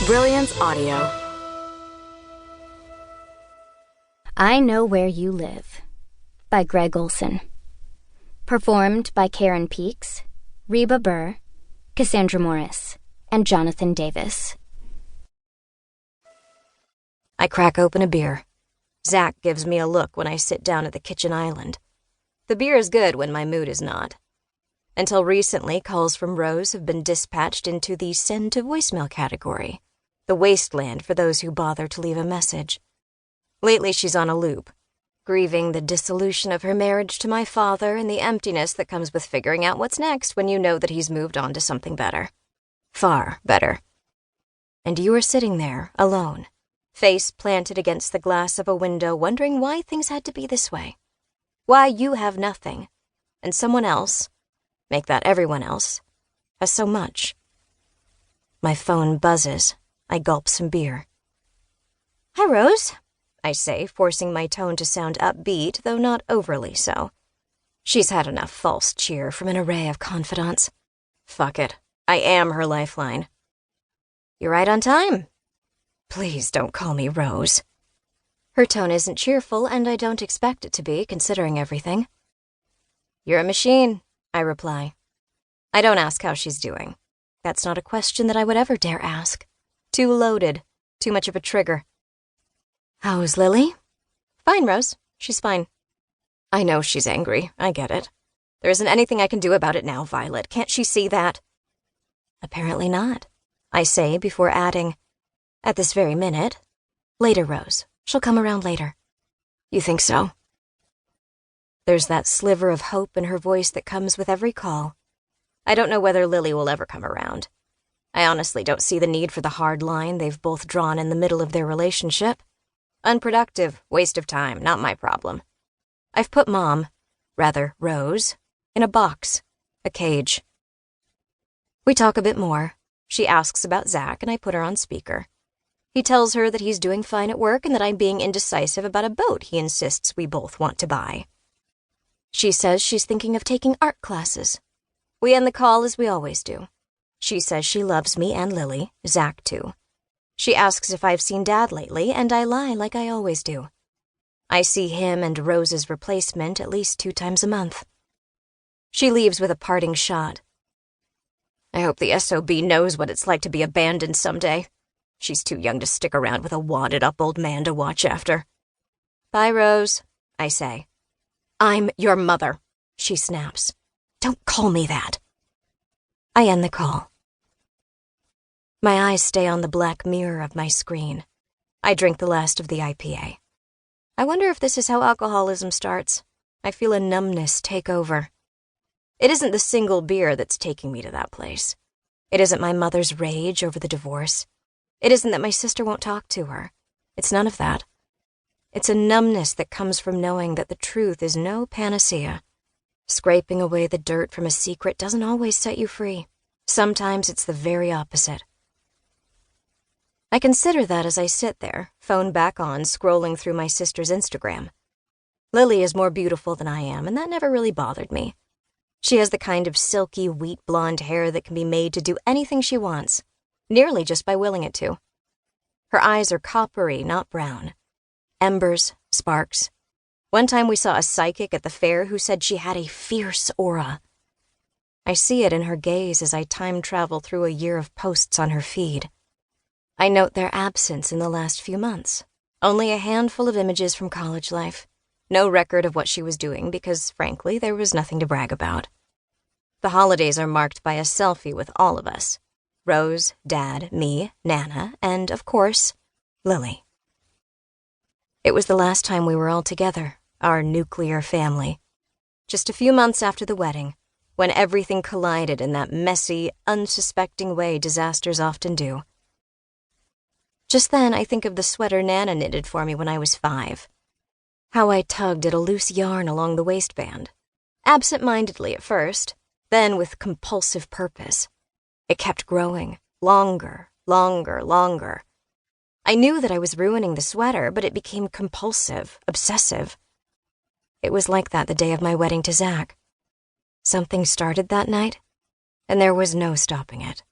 Brilliance Audio. I Know Where You Live by Gregg Olsen. Performed by Karen Peaks, Reba Burr, Cassandra Morris, and Jonathan Davis. I crack open a beer. Zach gives me a look when I sit down at the kitchen island. The beer is good when my mood is not. Until recently, calls from Rose have been dispatched into the send to voicemail category, the wasteland for those who bother to leave a message. Lately, she's on a loop, grieving the dissolution of her marriage to my father and the emptiness that comes with figuring out what's next when you know that he's moved on to something better. Far better. And you are sitting there, alone, face planted against the glass of a window, wondering why things had to be this way. Why you have nothing, and someone else, make that everyone else, has so much. My phone buzzes. I gulp some beer. "Hi, Rose," I say, forcing my tone to sound upbeat, though not overly so. She's had enough false cheer from an array of confidants. Fuck it. I am her lifeline. "You're right on time." "Please don't call me Rose." Her tone isn't cheerful, and I don't expect it to be, considering everything. "You're a machine," I reply. I don't ask how she's doing. That's not a question that I would ever dare ask. Too loaded. Too much of a trigger. "How's Lily?" "Fine, Rose. She's fine." I know she's angry. I get it. There isn't anything I can do about it now, Violet. Can't she see that? "Apparently not," I say before adding, "at this very minute. Later, Rose. She'll come around later." "You think so?" There's that sliver of hope in her voice that comes with every call. I don't know whether Lily will ever come around. I honestly don't see the need for the hard line they've both drawn in the middle of their relationship. Unproductive, waste of time, not my problem. I've put Rose, in a box, a cage. We talk a bit more. She asks about Zach, and I put her on speaker. He tells her that he's doing fine at work and that I'm being indecisive about a boat he insists we both want to buy. She says she's thinking of taking art classes. We end the call as we always do. She says she loves me and Lily, Zach too. She asks if I've seen Dad lately, and I lie like I always do. I see him and Rose's replacement at least 2 times a month. She leaves with a parting shot. "I hope the SOB knows what it's like to be abandoned someday. She's too young to stick around with a wadded-up old man to watch after." "Bye, Rose," I say. "I'm your mother," she snaps. "Don't call me that." I end the call. My eyes stay on the black mirror of my screen. I drink the last of the IPA. I wonder if this is how alcoholism starts. I feel a numbness take over. It isn't the single beer that's taking me to that place. It isn't my mother's rage over the divorce. It isn't that my sister won't talk to her. It's none of that. It's a numbness that comes from knowing that the truth is no panacea. Scraping away the dirt from a secret doesn't always set you free. Sometimes it's the very opposite. I consider that as I sit there, phone back on, scrolling through my sister's Instagram. Lily is more beautiful than I am, and that never really bothered me. She has the kind of silky, wheat blonde hair that can be made to do anything she wants, nearly just by willing it to. Her eyes are coppery, not brown. Embers, sparks. One time we saw a psychic at the fair who said she had a fierce aura. I see it in her gaze as I time travel through a year of posts on her feed. I note their absence in the last few months. Only a handful of images from college life. No record of what she was doing because, frankly, there was nothing to brag about. The holidays are marked by a selfie with all of us. Rose, Dad, me, Nana, and, of course, Lily. It was the last time we were all together, our nuclear family. Just a few months after the wedding, when everything collided in that messy, unsuspecting way disasters often do. Just then, I think of the sweater Nana knitted for me when I was 5. How I tugged at a loose yarn along the waistband. Absent-mindedly at first, then with compulsive purpose. It kept growing, longer, longer, longer. I knew that I was ruining the sweater, but it became compulsive, obsessive. It was like that the day of my wedding to Zach. Something started that night, and there was no stopping it.